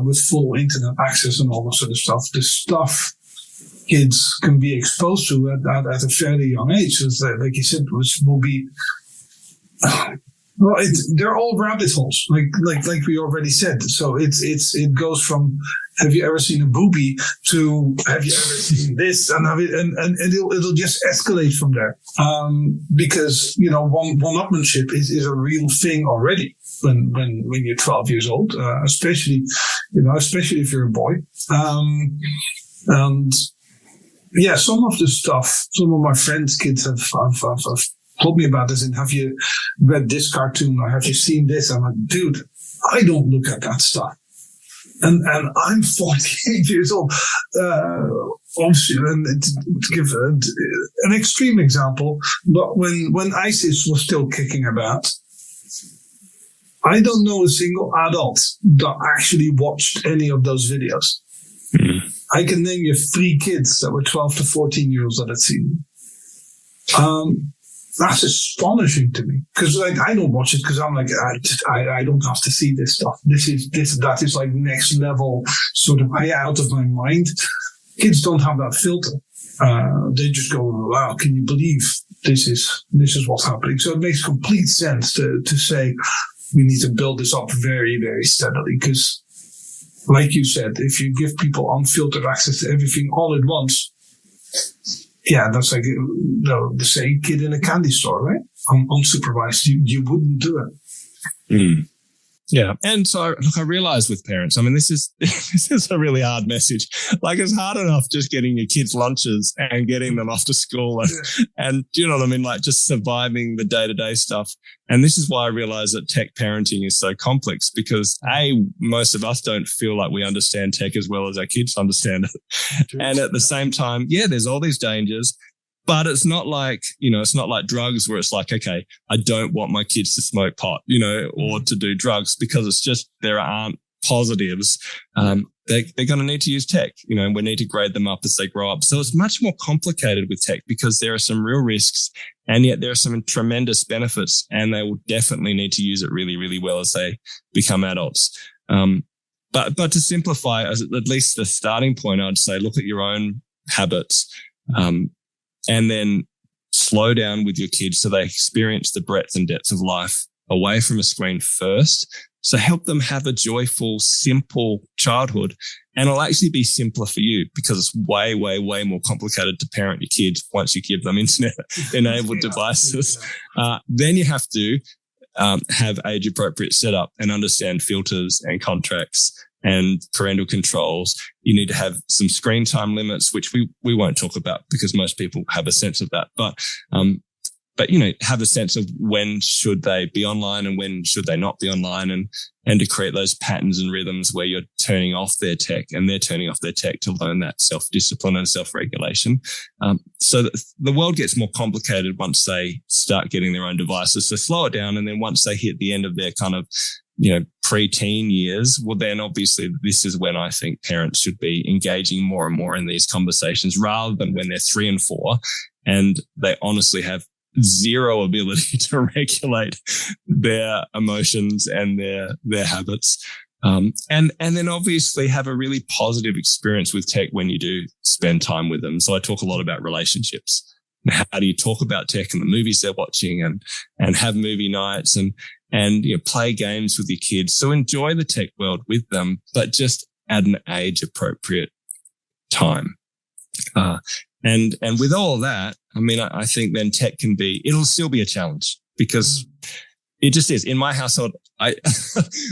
S3: with full internet access and all that sort of stuff, the stuff kids can be exposed to at a fairly young age, like you said, will be... Well, they're all rabbit holes, like we already said. So it goes from have you ever seen a boobie to have you ever seen this, and it'll just escalate from there. Because one-upmanship is a real thing already when you're 12 years old, especially if you're a boy. And yeah, some of the stuff, some of my friends' kids have told me about this, and have you read this cartoon or have you seen this? I'm like, dude, I don't look at that stuff. And I'm 48 years old. Obviously, and to give an extreme example, but when ISIS was still kicking about, I don't know a single adult that actually watched any of those videos. I can name you 3 kids that were 12 to 14 years that had seen them. That's astonishing to me, because I don't watch it because I'm like, I don't have to see this stuff. That is like next level sort of out of my mind. Kids don't have that filter. They just go, wow, can you believe this is what's happening? So it makes complete sense to say we need to build this up very, very steadily, because like you said, if you give people unfiltered access to everything all at once, yeah, that's like the same kid in a candy store, right? Unsupervised, you wouldn't do it.
S2: Yeah, and so look, I realize with parents, I mean, this is a really hard message. Like, it's hard enough just getting your kids lunches and getting them off to school, and do you know what I mean? Like, just surviving the day-to-day stuff. And this is why I realize that tech parenting is so complex, because most of us don't feel like we understand tech as well as our kids understand it. And at the same time, yeah, there's all these dangers. But it's not like, it's not like drugs where it's like, okay, I don't want my kids to smoke pot, or to do drugs, because it's just, there aren't positives. They're going to need to use tech, and we need to grade them up as they grow up. So it's much more complicated with tech, because there are some real risks, and yet there are some tremendous benefits, and they will definitely need to use it really, really well as they become adults. But to simplify, as at least the starting point, I'd say, look at your own habits, and then slow down with your kids so they experience the breadth and depth of life away from a screen first. So help them have a joyful, simple childhood. And it'll actually be simpler for you, because it's way, way, way more complicated to parent your kids once you give them internet-enabled devices. Then you have to have age-appropriate setup and understand filters and contracts and parental controls. You need to have some screen time limits, which we won't talk about because most people have a sense of that. But have a sense of when should they be online and when should they not be online, and to create those patterns and rhythms where you're turning off their tech and they're turning off their tech to learn that self-discipline and self-regulation. So that the world gets more complicated once they start getting their own devices. So slow it down. And then once they hit the end of their kind of, pre-teen years, well, then obviously this is when I think parents should be engaging more and more in these conversations, rather than when they're 3 and 4 and they honestly have zero ability to regulate their emotions and their habits. And then obviously have a really positive experience with tech when you do spend time with them. So I talk a lot about relationships. How do you talk about tech and the movies they're watching and have movie nights and play games with your kids. So enjoy the tech world with them, but just at an age appropriate time. And with all of that, I mean, I think then tech it'll still be a challenge because it just is. In my household,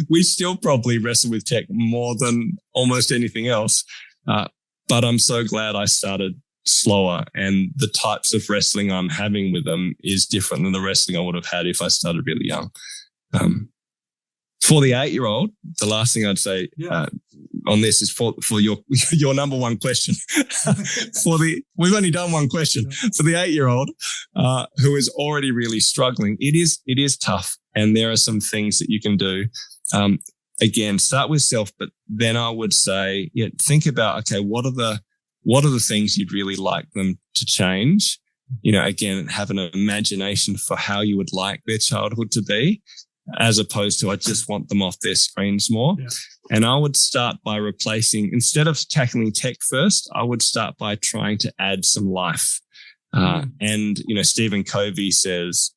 S2: we still probably wrestle with tech more than almost anything else. But I'm so glad I started slower, and the types of wrestling I'm having with them is different than the wrestling I would have had if I started really young. For the 8-year-old, the last thing I'd say on this is for your number one question. We've only done one question. For the 8-year-old who is already really struggling, it is tough, and there are some things that you can do. Again, start with self, but then I would say, think about, okay, what are the things you'd really like them to change? Again, have an imagination for how you would like their childhood to be, as opposed to, I just want them off their screens more. Yeah. And I would start by replacing, instead of tackling tech first, I would start by trying to add some life. And, Stephen Covey says,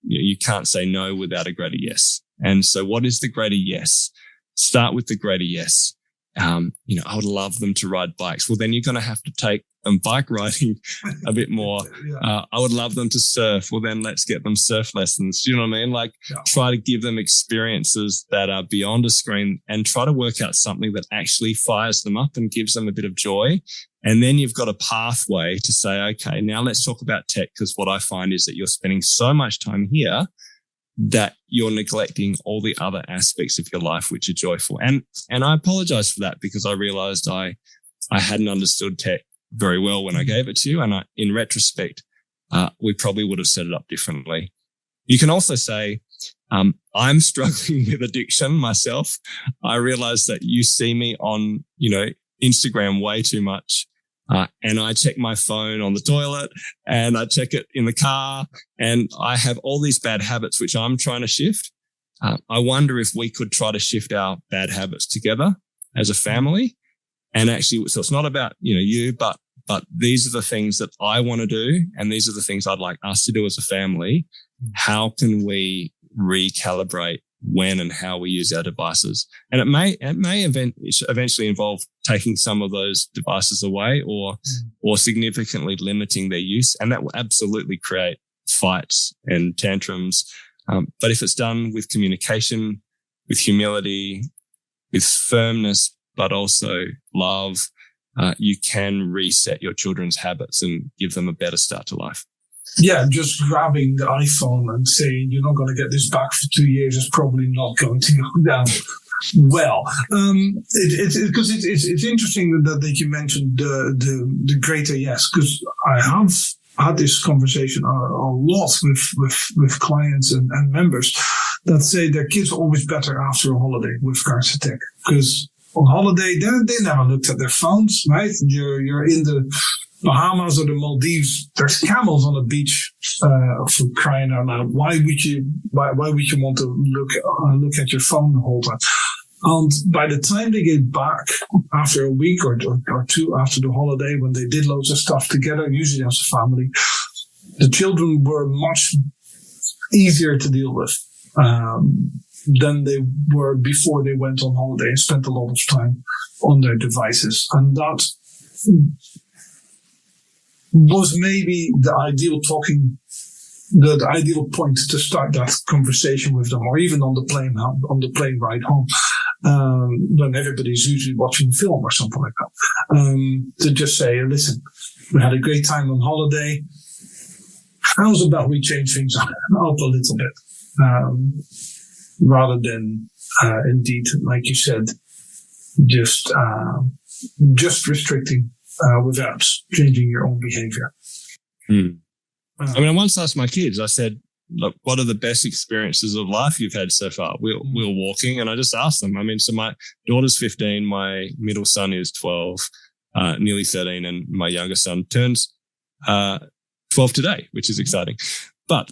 S2: you can't say no without a greater yes. And so what is the greater yes? Start with the greater yes. I would love them to ride bikes. Well, then you're going to have to take them bike riding a bit more. I would love them to surf. Well, then let's get them surf lessons. Do you know what I mean? Try to give them experiences that are beyond a screen and try to work out something that actually fires them up and gives them a bit of joy. And then you've got a pathway to say, okay, now let's talk about tech, because what I find is that you're spending so much time here that you're neglecting all the other aspects of your life which are joyful. And I apologize for that, because I realized I hadn't understood tech very well when I gave it to you. And in retrospect, we probably would have set it up differently. You can also say, I'm struggling with addiction myself. I realize that you see me on, Instagram way too much. And I check my phone on the toilet, and I check it in the car, and I have all these bad habits which I'm trying to shift. I wonder if we could try to shift our bad habits together as a family. And actually, so it's not about, you, but these are the things that I want to do, and these are the things I'd like us to do as a family. How can we recalibrate when and how we use our devices? And it may eventually involve taking some of those devices away or significantly limiting their use. And that will absolutely create fights and tantrums. But if it's done with communication, with humility, with firmness, but also love, you can reset your children's habits and give them a better start to life.
S3: Yeah, just grabbing the iPhone and saying you're not going to get this back for 2 years is probably not going to go down well. Because it's interesting that you mentioned the greater yes, because I have had this conversation a lot with clients and members that say their kids are always better after a holiday with regards to tech, because on holiday they never looked at their phones, right? You're in the Bahamas or the Maldives, there's camels on the beach, for crying out loud. Why would you want to look at your phone the whole time? And by the time they get back after a week or two after the holiday, when they did loads of stuff together, usually as a family, the children were much easier to deal with than they were before they went on holiday and spent a lot of time on their devices. And that was maybe the ideal point to start that conversation with them, or even on the plane ride home, when everybody's usually watching film or something like that, to just say, listen, we had a great time on holiday. How's about we change things up a little bit, rather than indeed, like you said, just restricting without changing your own behavior.
S2: I once asked my kids, I said, look, what are the best experiences of life you've had so far? We were walking, and I just asked them. So my daughter's 15, my middle son is 12, nearly 13, and my younger son turns 12 today, which is exciting. But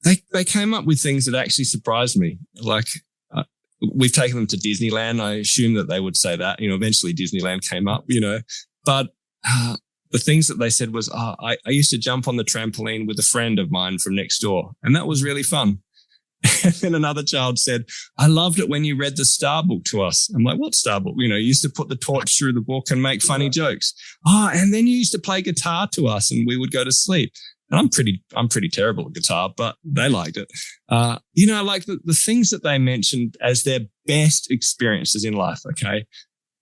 S2: they came up with things that actually surprised me. Like we've taken them to Disneyland. I assume that they would say that. Eventually Disneyland came up. But the things that they said was, I used to jump on the trampoline with a friend of mine from next door, and that was really fun. And then another child said, I loved it when you read the Star Book to us. I'm like, what Star Book? You used to put the torch through the book and make funny jokes. And then you used to play guitar to us and we would go to sleep. And I'm pretty terrible at guitar, but they liked it. Like the things that they mentioned as their best experiences in life, okay,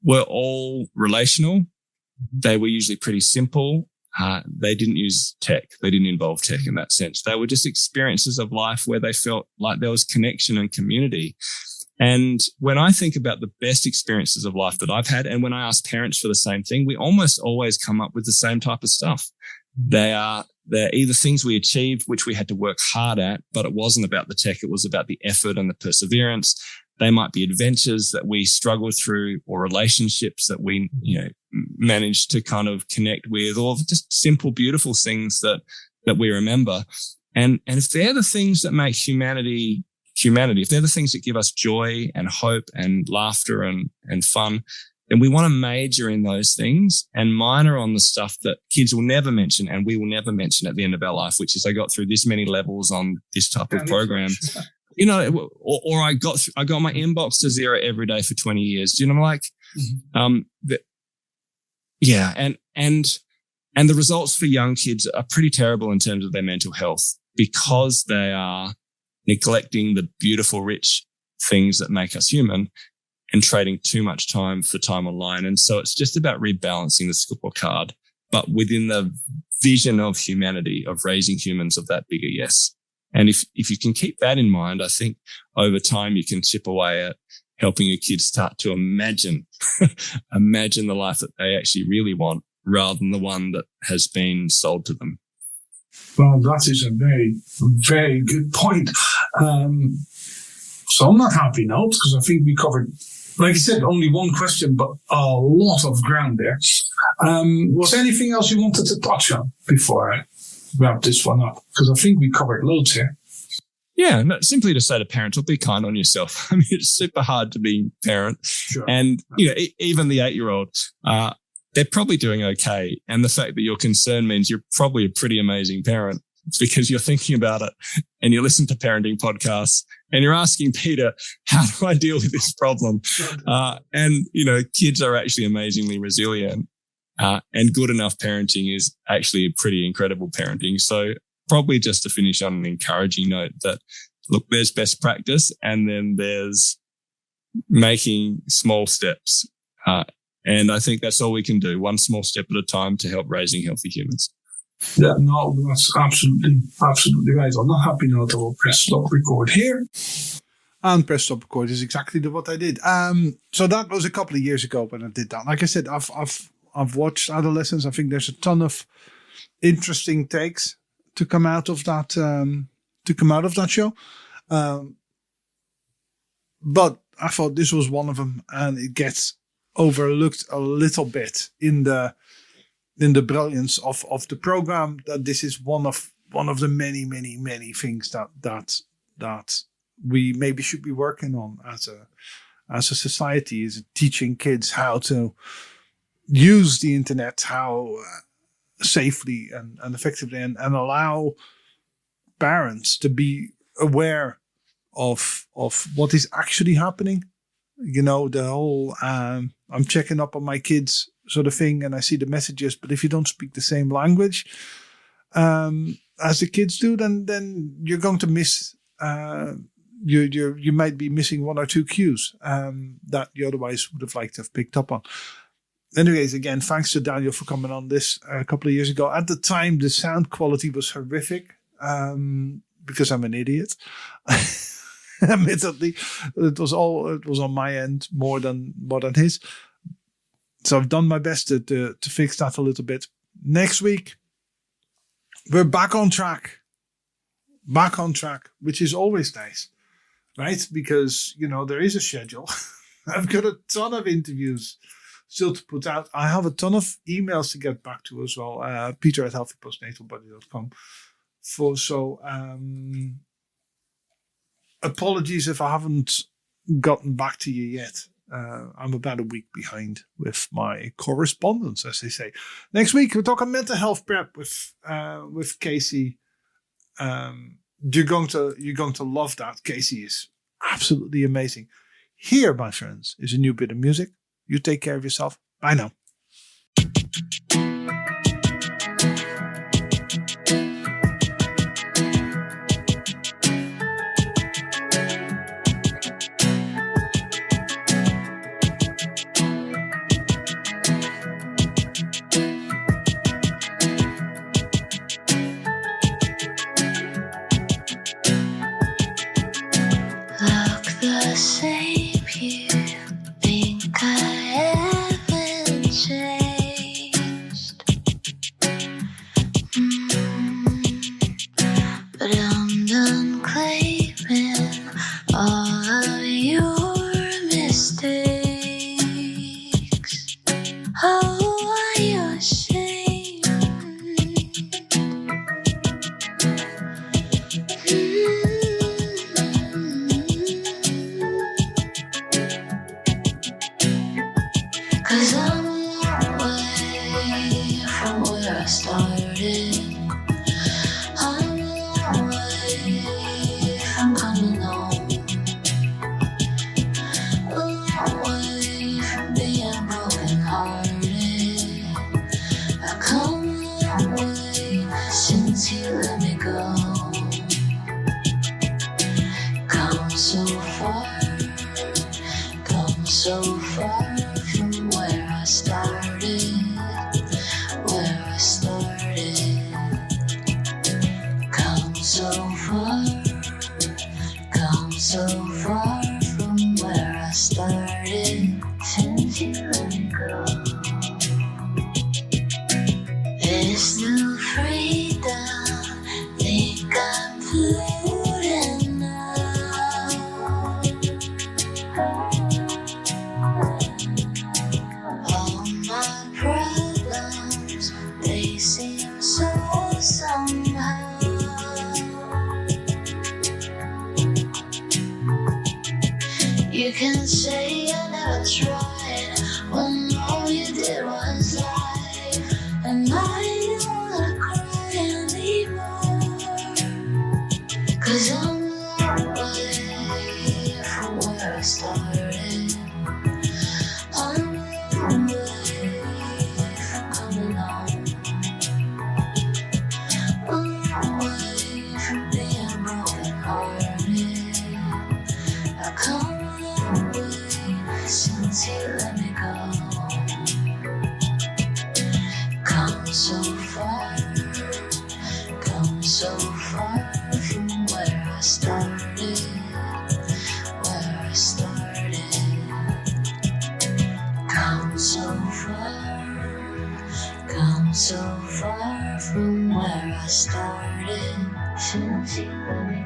S2: were all relational. They were usually pretty simple. They didn't use tech. They didn't involve tech in that sense. They were just experiences of life where they felt like there was connection and community. And when I think about the best experiences of life that I've had, and when I ask parents for the same thing, we almost always come up with the same type of stuff. They're either things we achieved, which we had to work hard at, but it wasn't about the tech. It was about the effort and the perseverance. They might be adventures that we struggle through, or relationships that we, managed to kind of connect with, or just simple, beautiful things that we remember. And if they're the things that make humanity, if they're the things that give us joy and hope and laughter and fun, then we want to major in those things and minor on the stuff that kids will never mention and we will never mention at the end of our life, which is I got through this many levels on this type of program. Or I got my inbox to 0 every day for 20 years. I'm like, and the results for young kids are pretty terrible in terms of their mental health, because they are neglecting the beautiful, rich things that make us human and trading too much time for time online. And so it's just about rebalancing the scorecard, but within the vision of humanity, of raising humans of that bigger yes. And if you can keep that in mind, I think over time you can chip away at helping your kids start to imagine the life that they actually really want, rather than the one that has been sold to them.
S3: Well, that is a very, very good point. So on that happy note, because I think we covered, like you said, only one question, but a lot of ground there. Was there anything else you wanted to touch on before I wrap this one up? Because I think we covered loads here.
S2: Yeah, no, simply to say to parents, be kind on yourself. I mean, it's super hard to be a parent. Sure. And, even the 8-year-old, they're probably doing okay. And the fact that you're concerned means you're probably a pretty amazing parent. It's because you're thinking about it and you listen to parenting podcasts and you're asking Peter, how do I deal with this problem? And kids are actually amazingly resilient. And good enough parenting is actually a pretty incredible parenting. So probably just to finish on an encouraging note that, look, there's best practice and then there's making small steps. And I think that's all we can do, one small step at a time to help raising healthy humans.
S3: Yeah, no, that's absolutely right. On that happy note, I will press stop record here.
S1: And press stop record is exactly what I did. So that was a couple of years ago when I did that. Like I said, I've watched Adolescence. I think there's a ton of interesting takes to come out of that show. But I thought this was one of them, and it gets overlooked a little bit in the brilliance of the program. That this is one of the many things that we maybe should be working on as a society, is teaching kids how to use the internet, how safely and effectively, and allow parents to be aware of what is actually happening. The whole I'm checking up on my kids sort of thing, and I see the messages, but if you don't speak the same language as the kids do, then you're going to miss you might be missing one or two cues that you otherwise would have liked to have picked up on. Anyways, again, thanks to Daniel for coming on this a couple of years ago. At the time, the sound quality was horrific because I'm an idiot. Admittedly, it was on my end more than his. So I've done my best to fix that a little bit. Next week, we're back on track, which is always nice, right? Because, there is a schedule. I've got a ton of interviews still to put out. I have a ton of emails to get back to as well. Peter at healthypostnatalbody.com. apologies if I haven't gotten back to you yet. I'm about a week behind with my correspondence, as they say. Next week we're talking mental health prep with Casey. You're going to love that. Casey is absolutely amazing. Here, my friends, is a new bit of music. You take care of yourself. Bye now.
S4: You can say I never tried when all you did was lie, and I don't wanna cry anymore, 'cause I'm a long way from where I started. I'm a long way from coming home. I'm a long way from being broken hearted. I come since you let me go. Come so far from where I started, where I started. Come so far from where I started, since you let me